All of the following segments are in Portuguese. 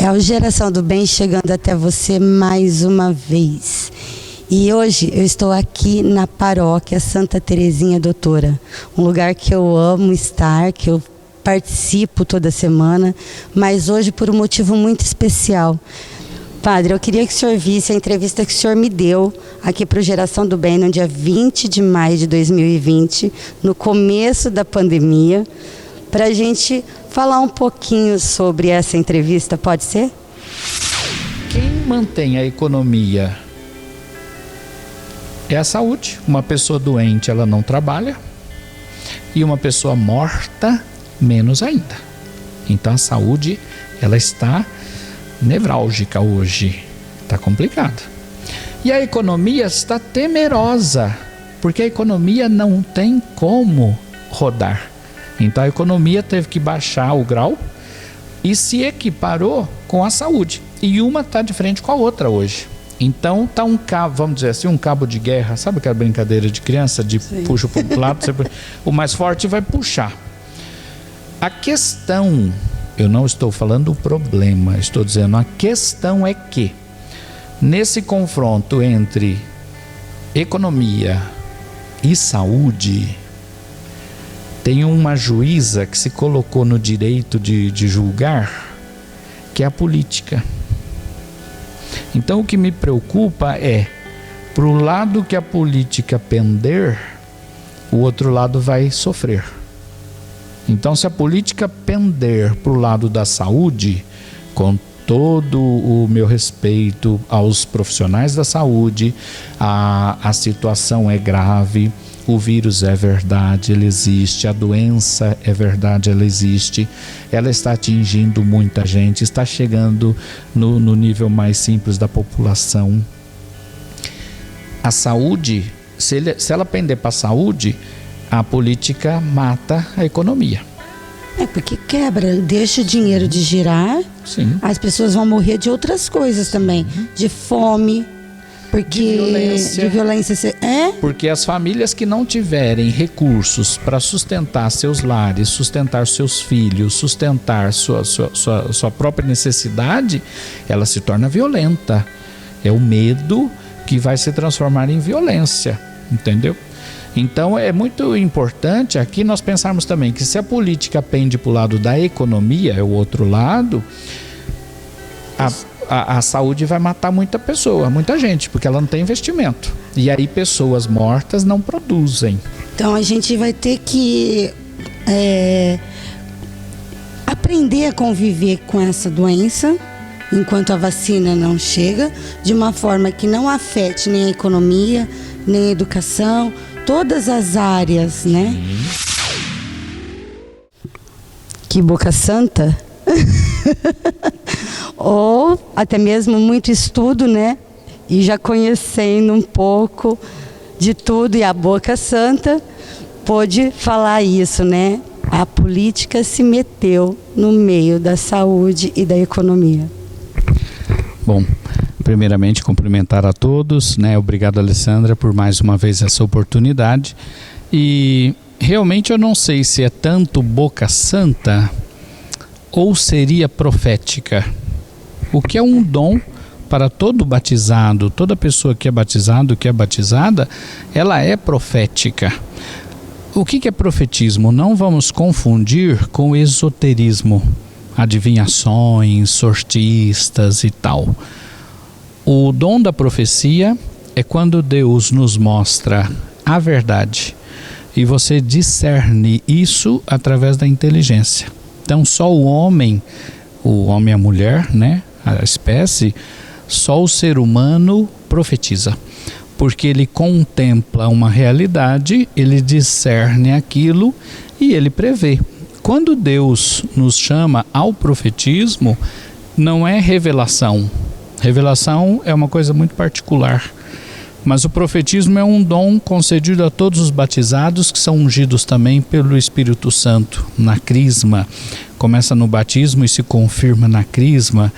É o Geração do Bem chegando até você mais uma vez. E hoje eu estou aqui na paróquia Santa Terezinha Doutora, um lugar que eu amo estar, que eu participo toda semana, mas hoje por um motivo muito especial. Padre, eu queria que o senhor visse a entrevista que o senhor me deu aqui para o Geração do Bem no dia 20 de maio de 2020, no começo da pandemia, para a gente falar um pouquinho sobre essa entrevista, pode ser? Quem mantém a economia é a saúde. Uma pessoa doente, ela não trabalha, e uma pessoa morta, menos ainda. Então a saúde, ela está nevrálgica hoje, está complicada. E a economia está temerosa, porque a economia não tem como rodar. Então a economia teve que baixar o grau e se equiparou com a saúde. E uma está de frente com a outra hoje. Então está um cabo, vamos dizer assim, um cabo de guerra. Sabe aquela brincadeira de criança? De puxa para um lado, o mais forte vai puxar. A questão, eu não estou falando o problema, estou dizendo a questão é que nesse confronto entre economia e saúde, tem uma juíza que se colocou no direito de julgar, que é a política. Então o que me preocupa é, pro lado que a política pender, o outro lado vai sofrer. Então se a política pender pro lado da saúde, com todo o meu respeito aos profissionais da saúde, a situação é grave, o vírus é verdade, ele existe, a doença é verdade, ela existe, ela está atingindo muita gente, está chegando no nível mais simples da população. A saúde, se ela pender para a saúde, a política mata a economia. É porque quebra, deixa o dinheiro de girar. Sim. As pessoas vão morrer de outras coisas também, de fome, porque de violência. Porque as famílias que não tiverem recursos para sustentar seus lares, sustentar seus filhos, sustentar sua própria necessidade, ela se torna violenta. É o medo que vai se transformar em violência, entendeu? Então é muito importante aqui nós pensarmos também que se a política pende para o lado da economia, é o outro lado, a saúde vai matar muita pessoa, muita gente, porque ela não tem investimento. E aí pessoas mortas não produzem. Então a gente vai ter que aprender a conviver com essa doença enquanto a vacina não chega, de uma forma que não afete nem a economia, nem a educação, todas as áreas, né? Que boca santa! Ou até mesmo muito estudo, né? E já conhecendo um pouco de tudo, e a boca santa pôde falar isso, né? A política se meteu no meio da saúde e da economia. Bom, primeiramente cumprimentar a todos, né? Obrigado, Alessandra, por mais uma vez essa oportunidade. E realmente eu não sei se é tanto boca santa ou seria profética, o que é um dom para todo batizado. Toda pessoa que é batizado, que é batizada, ela é profética. O que é profetismo? Não vamos confundir com esoterismo, adivinhações, sortistas e tal. O dom da profecia é quando Deus nos mostra a verdade e você discerne isso através da inteligência. Então só o homem e a mulher, né, a espécie, só o ser humano profetiza, porque ele contempla uma realidade, ele discerne aquilo e ele prevê. Quando Deus nos chama ao profetismo, não é revelação. Revelação é uma coisa muito particular, mas o profetismo é um dom concedido a todos os batizados que são ungidos também pelo Espírito Santo, na crisma. Começa no batismo e se confirma na crisma.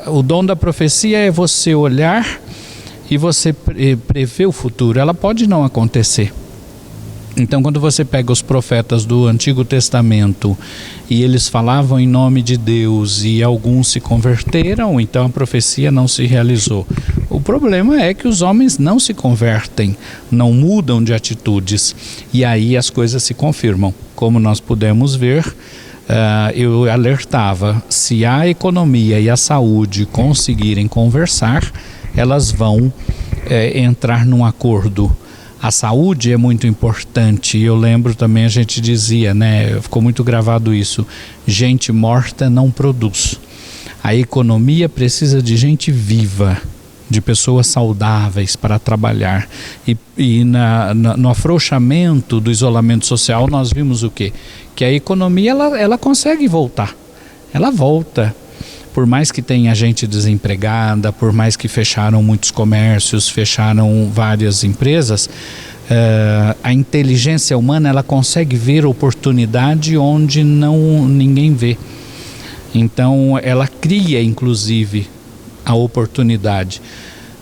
O dom da profecia é você olhar e você prever o futuro. Ela pode não acontecer, Então, quando você pega os profetas do Antigo Testamento e eles falavam em nome de Deus e alguns se converteram, então a profecia não se realizou. O problema é que os homens não se convertem, não mudam de atitudes, e aí as coisas se confirmam. Como nós pudemos ver, eu alertava, se a economia e a saúde conseguirem conversar, elas vão entrar num acordo. A saúde é muito importante. Eu lembro também, a gente dizia, né? Ficou muito gravado isso: gente morta não produz. A economia precisa de gente viva, de pessoas saudáveis para trabalhar. E no afrouxamento do isolamento social, nós vimos o quê? Que a economia ela consegue voltar. Ela volta. Por mais que tenha gente desempregada, por mais que fecharam muitos comércios, fecharam várias empresas, a inteligência humana ela consegue ver oportunidade onde ninguém vê. Então ela cria inclusive a oportunidade.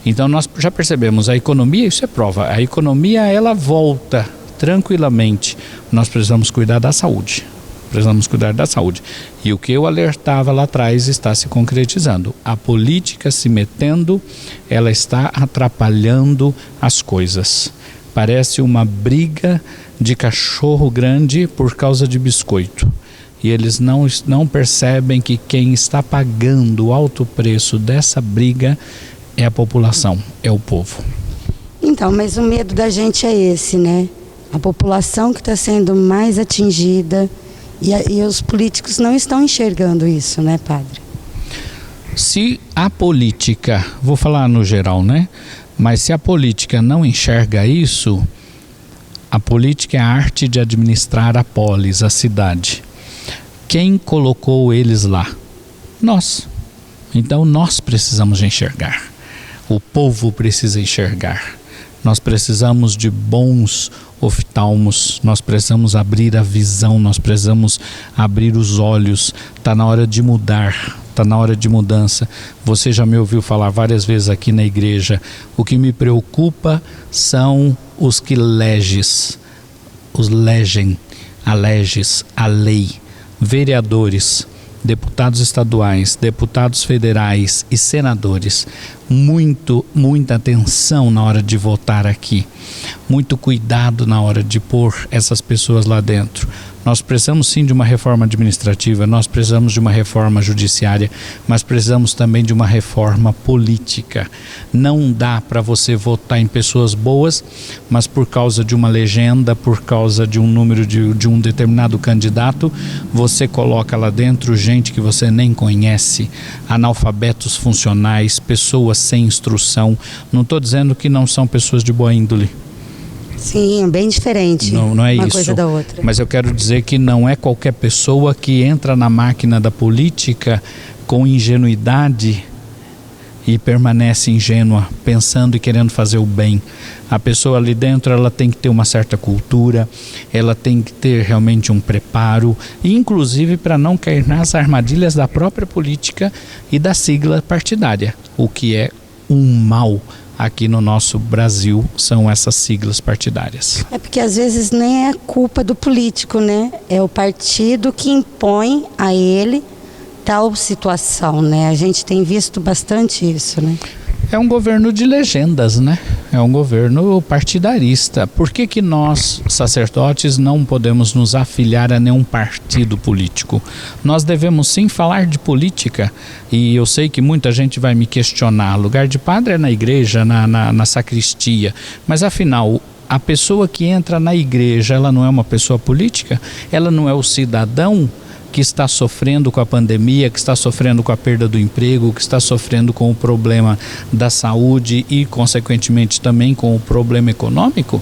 Então nós já percebemos, a economia, isso é prova, a economia ela volta tranquilamente. Nós precisamos cuidar da saúde. Precisamos cuidar da saúde. E o que eu alertava lá atrás está se concretizando. A política se metendo, ela está atrapalhando as coisas. Parece uma briga de cachorro grande por causa de biscoito. E eles não percebem que quem está pagando o alto preço dessa briga é a população, é o povo. Então, mas o medo da gente é esse, né? A população que está sendo mais atingida. E os políticos não estão enxergando isso, né, padre? Se a política, vou falar no geral, né? Mas se a política não enxerga isso, a política é a arte de administrar a polis, a cidade. Quem colocou eles lá? Nós. Então nós precisamos enxergar. O povo precisa enxergar. Nós precisamos de bons oftalmos, nós precisamos abrir a visão, nós precisamos abrir os olhos. Está na hora de mudar, está na hora de mudança. Você já me ouviu falar várias vezes aqui na igreja, o que me preocupa são os que legem a lei, vereadores, deputados estaduais, deputados federais e senadores. Muita atenção na hora de votar aqui, muito cuidado na hora de pôr essas pessoas lá dentro. Nós precisamos sim de uma reforma administrativa, nós precisamos de uma reforma judiciária, mas precisamos também de uma reforma política. Não dá para você votar em pessoas boas, mas por causa de uma legenda, por causa de um número de um determinado candidato, você coloca lá dentro gente que você nem conhece, analfabetos funcionais, pessoas sem instrução. Não estou dizendo que não são pessoas de boa índole. Sim, é bem diferente não é uma isso, coisa da outra. Mas eu quero dizer que não é qualquer pessoa que entra na máquina da política com ingenuidade e permanece ingênua, pensando e querendo fazer o bem. A pessoa ali dentro, ela tem que ter uma certa cultura, ela tem que ter realmente um preparo, inclusive para não cair nas armadilhas da própria política e da sigla partidária, o que é um mal. Aqui no nosso Brasil são essas siglas partidárias. É porque às vezes nem é culpa do político, né? É o partido que impõe a ele tal situação, né? A gente tem visto bastante isso, né? É um governo de legendas, né? É um governo partidarista. Por que nós, sacerdotes, não podemos nos afiliar a nenhum partido político? Nós devemos sim falar de política, e eu sei que muita gente vai me questionar. Lugar de padre é na igreja, na sacristia, mas afinal, a pessoa que entra na igreja, ela não é uma pessoa política? Ela não é o cidadão que está sofrendo com a pandemia, que está sofrendo com a perda do emprego, que está sofrendo com o problema da saúde e, consequentemente, também com o problema econômico?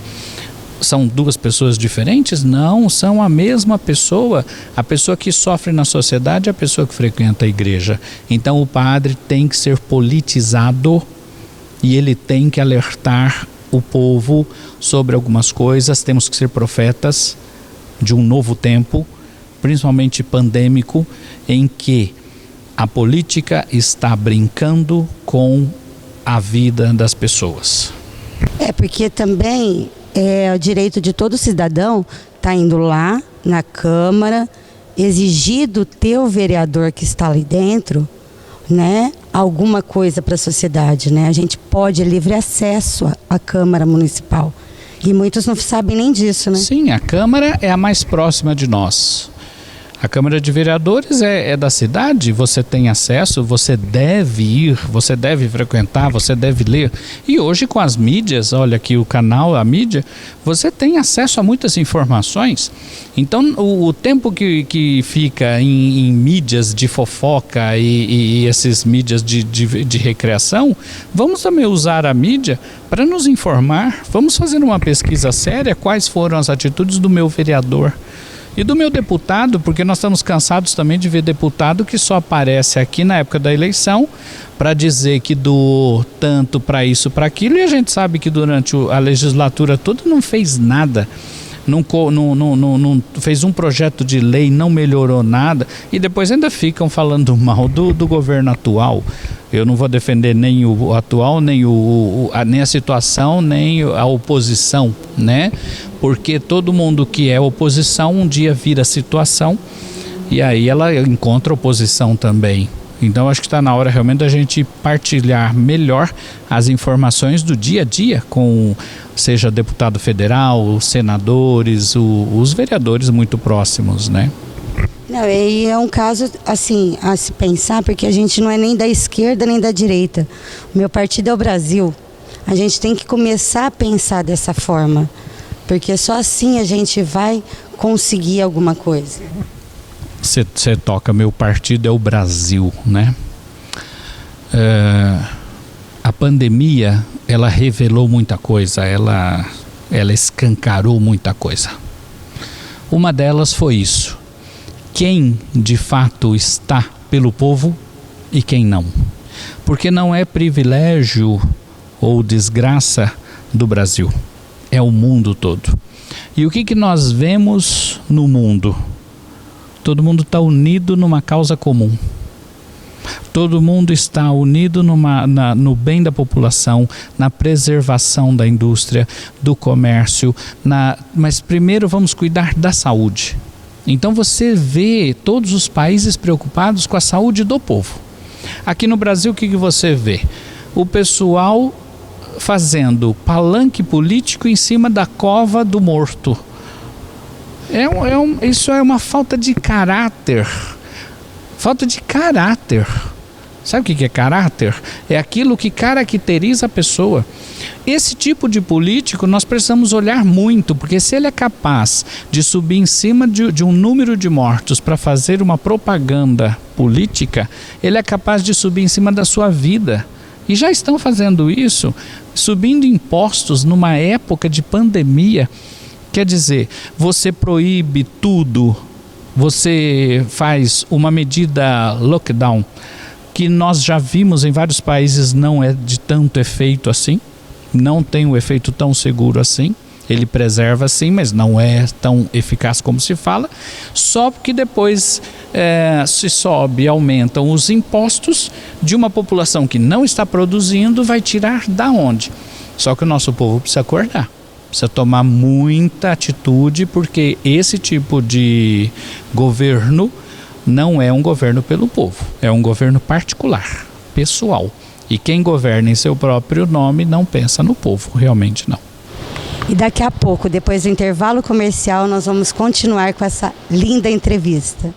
São duas pessoas diferentes? Não, são a mesma pessoa. A pessoa que sofre na sociedade é a pessoa que frequenta a igreja. Então o padre tem que ser politizado e ele tem que alertar o povo sobre algumas coisas. Temos que ser profetas de um novo tempo, principalmente pandêmico, em que a política está brincando com a vida das pessoas. É porque também é o direito de todo cidadão estar indo lá na Câmara, exigir do teu vereador que está ali dentro, né, alguma coisa para a sociedade, né? A gente pode livre acesso à Câmara Municipal. E muitos não sabem nem disso, né? Sim, a Câmara é a mais próxima de nós. A Câmara de Vereadores é da cidade, você tem acesso, você deve ir, você deve frequentar, você deve ler. E hoje com as mídias, olha aqui o canal, a mídia, você tem acesso a muitas informações. Então o tempo que fica em mídias de fofoca e esses mídias de recreação, vamos também usar a mídia para nos informar. Vamos fazer uma pesquisa séria, quais foram as atitudes do meu vereador e do meu deputado, porque nós estamos cansados também de ver deputado que só aparece aqui na época da eleição para dizer que doou tanto para isso, para aquilo, e a gente sabe que durante a legislatura toda não fez nada, não fez um projeto de lei, não melhorou nada, e depois ainda ficam falando mal do governo atual. Eu não vou defender nem o atual, nem a situação, nem a oposição, né? Porque todo mundo que é oposição um dia vira situação e aí ela encontra oposição também. Então acho que está na hora realmente da gente partilhar melhor as informações do dia a dia com, seja deputado federal, os senadores, os vereadores muito próximos, né? Não, e é um caso assim a se pensar, porque a gente não é nem da esquerda nem da direita. O meu partido é o Brasil. A gente tem que começar a pensar dessa forma, porque só assim a gente vai conseguir alguma coisa. Você toca, meu partido é o Brasil, né? A pandemia, ela revelou muita coisa, ela escancarou muita coisa. Uma delas foi isso: quem de fato está pelo povo e quem não. Porque não é privilégio ou desgraça do Brasil, é o mundo todo. E o que nós vemos no mundo? Todo mundo está unido numa causa comum. Todo mundo está unido no bem da população, na preservação da indústria, do comércio, mas primeiro vamos cuidar da saúde. Então você vê todos os países preocupados com a saúde do povo. Aqui no Brasil, o que você vê? O pessoal fazendo palanque político em cima da cova do morto. Isso é uma falta de caráter. Falta de caráter. Sabe o que é caráter? É aquilo que caracteriza a pessoa. Esse tipo de político nós precisamos olhar muito, porque se ele é capaz de subir em cima de um número de mortos para fazer uma propaganda política, ele é capaz de subir em cima da sua vida. E já estão fazendo isso, subindo impostos numa época de pandemia. Quer dizer, você proíbe tudo, você faz uma medida lockdown, que nós já vimos em vários países não é de tanto efeito assim, não tem um efeito tão seguro assim, ele preserva sim, mas não é tão eficaz como se fala, só porque depois se sobe, aumentam os impostos de uma população que não está produzindo, vai tirar da onde? Só que o nosso povo precisa acordar. Precisa tomar muita atitude, porque esse tipo de governo não é um governo pelo povo, é um governo particular, pessoal. E quem governa em seu próprio nome não pensa no povo, realmente não. E daqui a pouco, depois do intervalo comercial, nós vamos continuar com essa linda entrevista.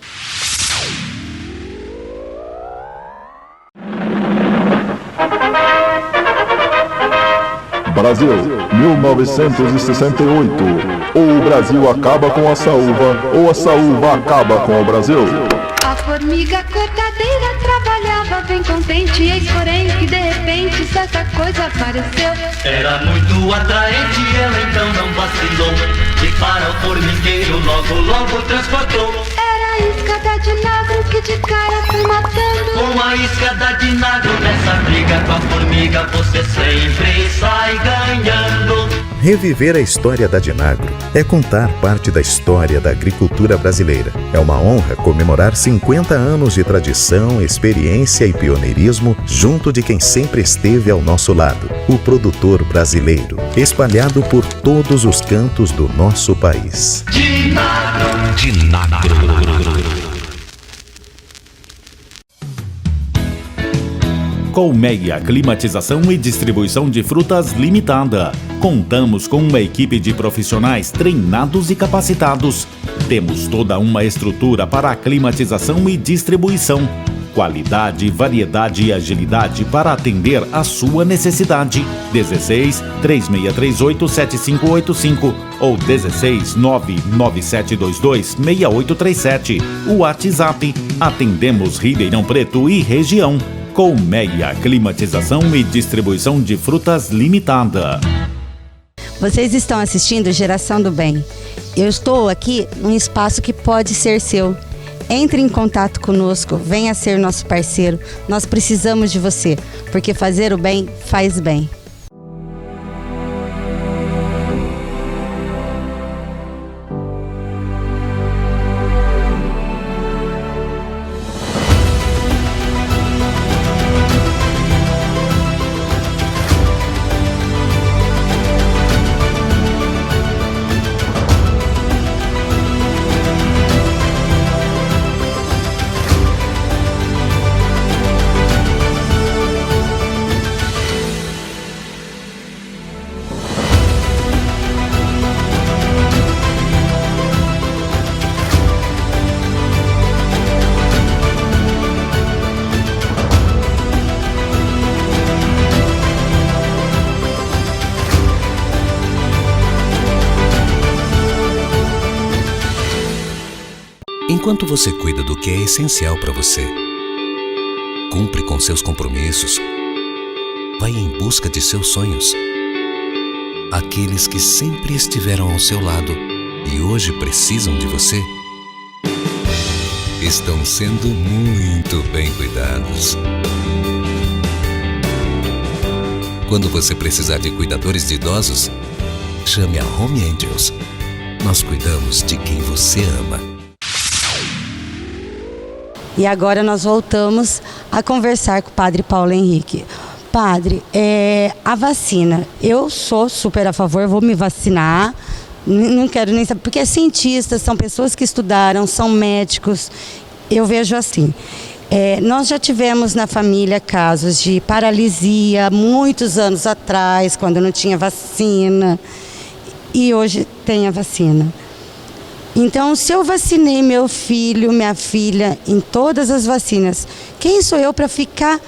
Brasil, 1968. Ou o Brasil acaba com a saúva, ou a saúva acaba com o Brasil. A formiga cortadeira trabalhava bem contente, eis porém que de repente certa coisa apareceu. Era muito atraente, ela então não vacilou, e para o formigueiro logo transportou. Era a isca da Dinagro que de cara foi matando. Com a isca da Dinagro nessa briga com a formiga você sempre sai ganhando. Reviver a história da Dinagro é contar parte da história da agricultura brasileira. É uma honra comemorar 50 anos de tradição, experiência e pioneirismo junto de quem sempre esteve ao nosso lado, o produtor brasileiro, espalhado por todos os cantos do nosso país. Dinagro. Colmeia Climatização e Distribuição de Frutas Limitada. Contamos com uma equipe de profissionais treinados e capacitados. Temos toda uma estrutura para a climatização e distribuição. Qualidade, variedade e agilidade para atender a sua necessidade. 16 3638 7585 ou 16 99722 6837. O WhatsApp. Atendemos Ribeirão Preto e região. Colmeia Climatização e Distribuição de Frutas Limitada. Vocês estão assistindo Geração do Bem. Eu estou aqui num espaço que pode ser seu. Entre em contato conosco, venha ser nosso parceiro. Nós precisamos de você, porque fazer o bem faz bem. Enquanto você cuida do que é essencial para você, cumpre com seus compromissos, vai em busca de seus sonhos, aqueles que sempre estiveram ao seu lado e hoje precisam de você, estão sendo muito bem cuidados. Quando você precisar de cuidadores de idosos, chame a Home Angels. Nós cuidamos de quem você ama. E agora nós voltamos a conversar com o Padre Paulo Henrique. Padre, a vacina, eu sou super a favor, vou me vacinar, não quero nem saber, porque cientistas, são pessoas que estudaram, são médicos, eu vejo assim. Nós já tivemos na família casos de paralisia muitos anos atrás, quando não tinha vacina, e hoje tem a vacina. Então, se eu vacinei meu filho, minha filha, em todas as vacinas, quem sou eu para ficar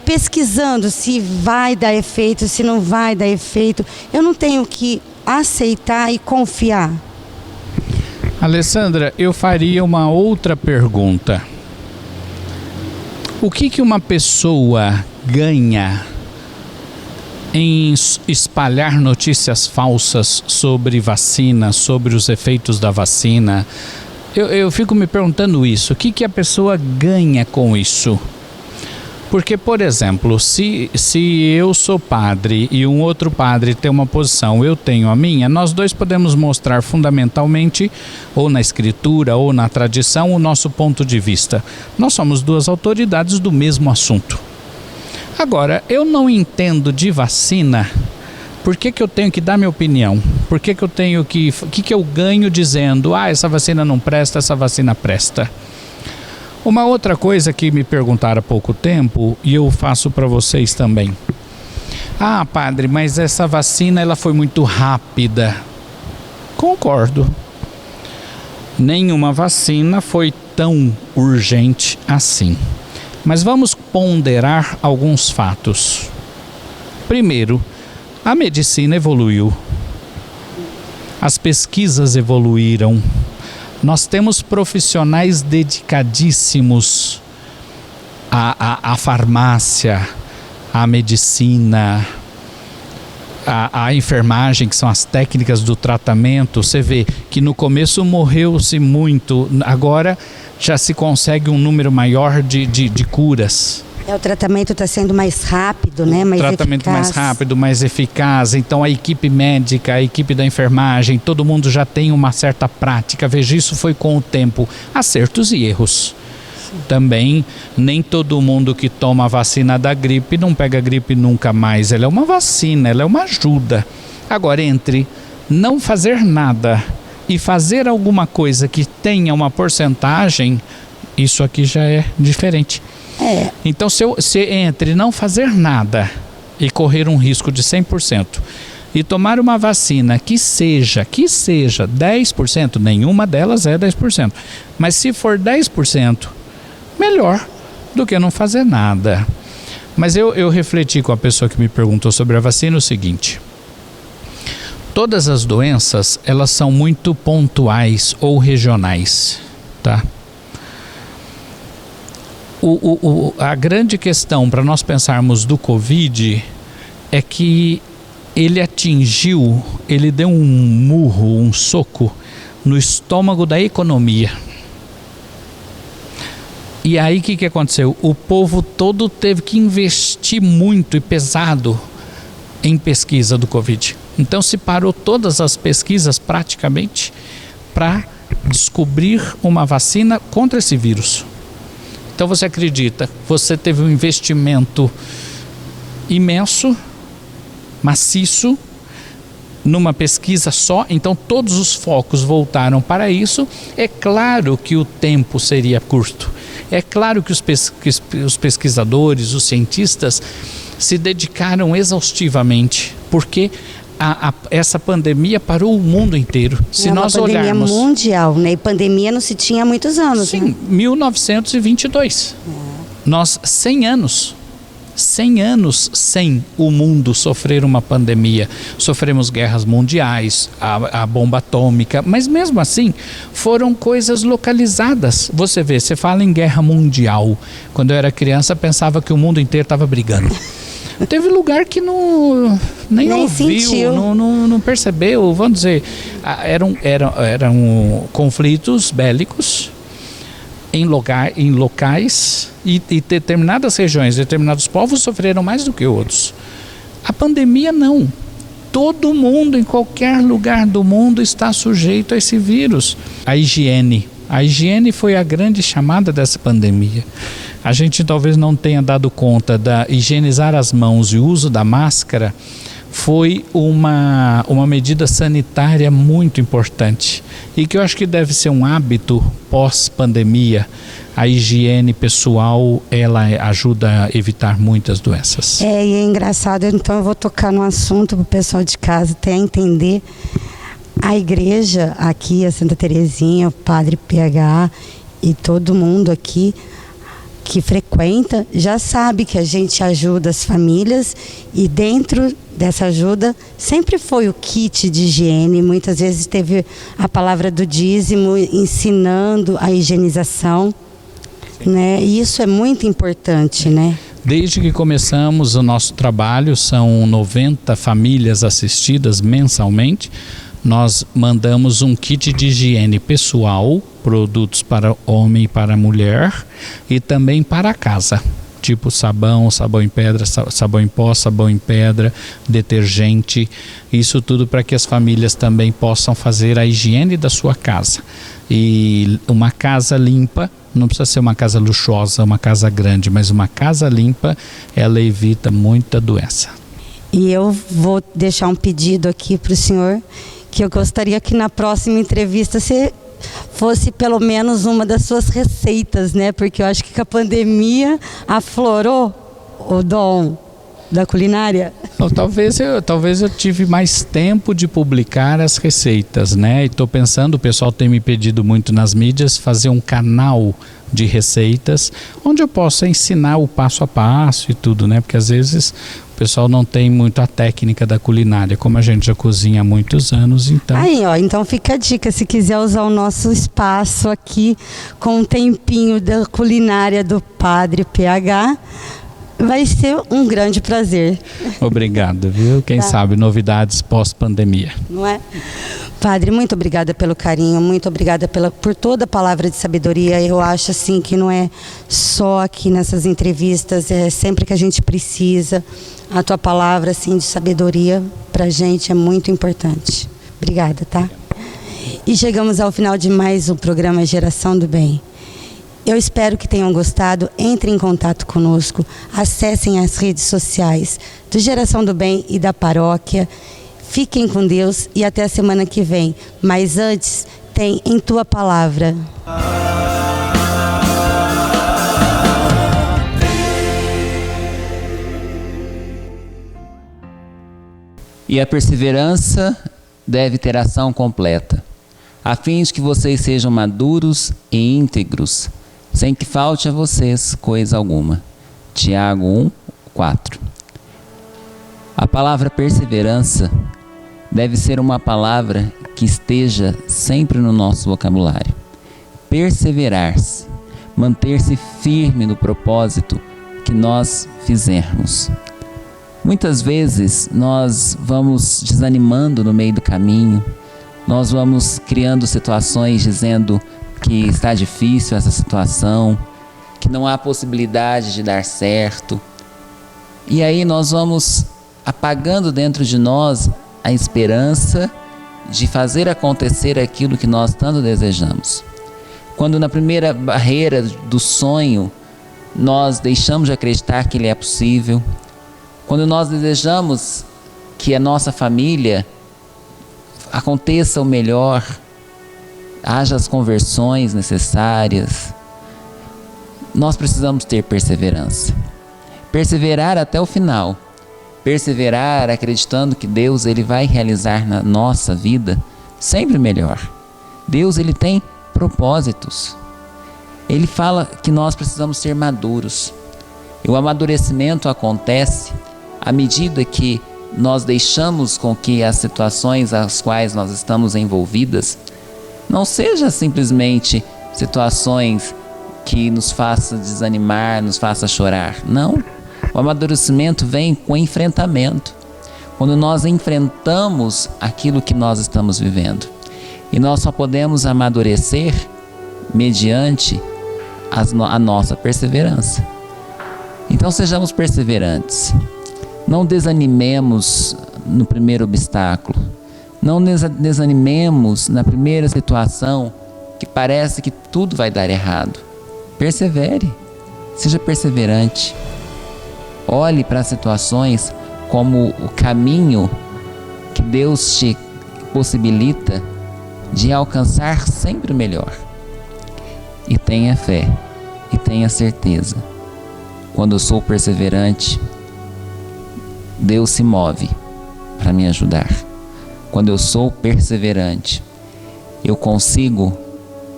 pesquisando se vai dar efeito, se não vai dar efeito? Eu não tenho que aceitar e confiar. Alessandra, eu faria uma outra pergunta. O que uma pessoa ganha em espalhar notícias falsas sobre vacina, sobre os efeitos da vacina? Eu fico me perguntando isso. O que a pessoa ganha com isso? Porque, por exemplo, se eu sou padre e um outro padre tem uma posição, eu tenho a minha, nós dois podemos mostrar fundamentalmente, ou na escritura ou na tradição, o nosso ponto de vista. Nós somos duas autoridades do mesmo assunto. Agora, eu não entendo de vacina, por que eu tenho que dar minha opinião? Por que eu tenho que... O que eu ganho dizendo, essa vacina não presta, essa vacina presta? Uma outra coisa que me perguntaram há pouco tempo, e eu faço para vocês também. Padre, mas essa vacina ela foi muito rápida. Concordo. Nenhuma vacina foi tão urgente assim. Mas vamos ponderar alguns fatos. Primeiro, a medicina evoluiu. As pesquisas evoluíram. Nós temos profissionais dedicadíssimos à farmácia, à medicina, à enfermagem, que são as técnicas do tratamento. Você vê que no começo morreu-se muito, agora já se consegue um número maior de curas. O tratamento está sendo mais rápido, né? O tratamento mais rápido, mais eficaz. Então a equipe médica, a equipe da enfermagem, todo mundo já tem uma certa prática. Veja, isso foi com o tempo. Acertos e erros. Sim. Também, nem todo mundo que toma a vacina da gripe não pega gripe nunca mais. Ela é uma vacina, ela é uma ajuda. Agora, entre não fazer nada e fazer alguma coisa que tenha uma porcentagem, isso aqui já é diferente. Então, se entre não fazer nada e correr um risco de 100% e tomar uma vacina que seja 10%, nenhuma delas é 10%, mas se for 10%, melhor do que não fazer nada. Mas eu refleti com a pessoa que me perguntou sobre a vacina o seguinte: todas as doenças, elas são muito pontuais ou regionais, tá? A grande questão para nós pensarmos do Covid é que ele deu um murro, um soco no estômago da economia. E aí o que aconteceu? O povo todo teve que investir muito e pesado em pesquisa do Covid. Então se parou todas as pesquisas praticamente para descobrir uma vacina contra esse vírus. Então você acredita, você teve um investimento imenso, maciço, numa pesquisa só, então todos os focos voltaram para isso. É claro que o tempo seria curto, é claro que os pesquisadores, os cientistas se dedicaram exaustivamente, porque essa pandemia parou o mundo inteiro. Se nós olharmos... Uma pandemia mundial, né? E pandemia não se tinha há muitos anos. Sim, né? 1922. Nós, 100 anos sem o mundo sofrer uma pandemia. Sofremos guerras mundiais, a bomba atômica, mas mesmo assim foram coisas localizadas. Você fala em guerra mundial. Quando eu era criança, pensava que o mundo inteiro estava brigando. Teve lugar que nem ouviu, sentiu. Não percebeu, vamos dizer, eram conflitos bélicos em locais e determinadas regiões, determinados povos sofreram mais do que outros. A pandemia não. Todo mundo, em qualquer lugar do mundo, está sujeito a esse vírus. A higiene foi a grande chamada dessa pandemia. A gente talvez não tenha dado conta da higienizar as mãos e o uso da máscara foi uma medida sanitária muito importante e que eu acho que deve ser um hábito pós-pandemia. A higiene pessoal, ela ajuda a evitar muitas doenças. E é engraçado, então eu vou tocar no assunto para o pessoal de casa até entender. A igreja aqui, a Santa Terezinha, o Padre PH e todo mundo aqui que frequenta já sabe que a gente ajuda as famílias, e dentro dessa ajuda sempre foi o kit de higiene. Muitas vezes teve a palavra do dízimo ensinando a higienização, né? E isso é muito importante, né? Desde que começamos o nosso trabalho, são 90 famílias assistidas mensalmente. Nós mandamos um kit de higiene pessoal, produtos para homem e para mulher, e também para casa, tipo sabão em pedra, sabão em pó, sabão em pedra, detergente, isso tudo para que as famílias também possam fazer a higiene da sua casa. E uma casa limpa, não precisa ser uma casa luxuosa, uma casa grande, mas uma casa limpa, ela evita muita doença. E eu vou deixar um pedido aqui para o senhor, que eu gostaria que na próxima entrevista você fosse pelo menos uma das suas receitas, né? Porque eu acho que com a pandemia aflorou o dom da culinária. Então, talvez eu tive mais tempo de publicar as receitas, né? E estou pensando, o pessoal tem me pedido muito nas mídias, fazer um canal de receitas, onde eu possa ensinar o passo a passo e tudo, né? Porque às vezes o pessoal não tem muito a técnica da culinária, como a gente já cozinha há muitos anos, então... Aí, ó, então fica a dica, se quiser usar o nosso espaço aqui com um tempinho da culinária do Padre PH, vai ser um grande prazer. Obrigado, viu? Quem sabe novidades pós-pandemia. Não é? Padre, muito obrigada pelo carinho, muito obrigada por toda a palavra de sabedoria. Eu acho assim que não é só aqui nessas entrevistas, é sempre que a gente precisa. A tua palavra assim de sabedoria pra gente é muito importante. Obrigada, tá? E chegamos ao final de mais um programa Geração do Bem. Eu espero que tenham gostado. Entrem em contato conosco, acessem as redes sociais do Geração do Bem e da paróquia. Fiquem com Deus e até a semana que vem. Mas antes, tem Em Tua Palavra. E a perseverança deve ter ação completa, a fim de que vocês sejam maduros e íntegros, sem que falte a vocês coisa alguma. Tiago 1:4. A palavra perseverança deve ser uma palavra que esteja sempre no nosso vocabulário. Perseverar-se, manter-se firme no propósito que nós fizermos. Muitas vezes nós vamos desanimando no meio do caminho, nós vamos criando situações dizendo que está difícil essa situação, que não há possibilidade de dar certo. E aí nós vamos apagando dentro de nós a esperança de fazer acontecer aquilo que nós tanto desejamos. Quando na primeira barreira do sonho nós deixamos de acreditar que ele é possível, quando nós desejamos que a nossa família aconteça o melhor, haja as conversões necessárias, nós precisamos ter perseverança. Perseverar até o final. Perseverar acreditando que Deus ele vai realizar na nossa vida sempre melhor. Deus ele tem propósitos. Ele fala que nós precisamos ser maduros. E o amadurecimento acontece à medida que nós deixamos com que as situações às quais nós estamos envolvidas não sejam simplesmente situações que nos façam desanimar, nos façam chorar. Não. O amadurecimento vem com enfrentamento. Quando nós enfrentamos aquilo que nós estamos vivendo. E nós só podemos amadurecer mediante a nossa perseverança. Então sejamos perseverantes. Não desanimemos no primeiro obstáculo. Não desanimemos na primeira situação que parece que tudo vai dar errado. Persevere. Seja perseverante. Olhe para as situações como o caminho que Deus te possibilita de alcançar sempre o melhor. E tenha fé, e tenha certeza. Quando eu sou perseverante, Deus se move para me ajudar. Quando eu sou perseverante, eu consigo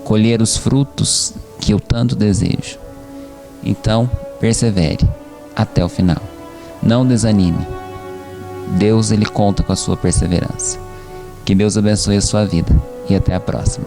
colher os frutos que eu tanto desejo. Então, persevere até o final. Não desanime. Deus ele conta com a sua perseverança. Que Deus abençoe a sua vida e até a próxima.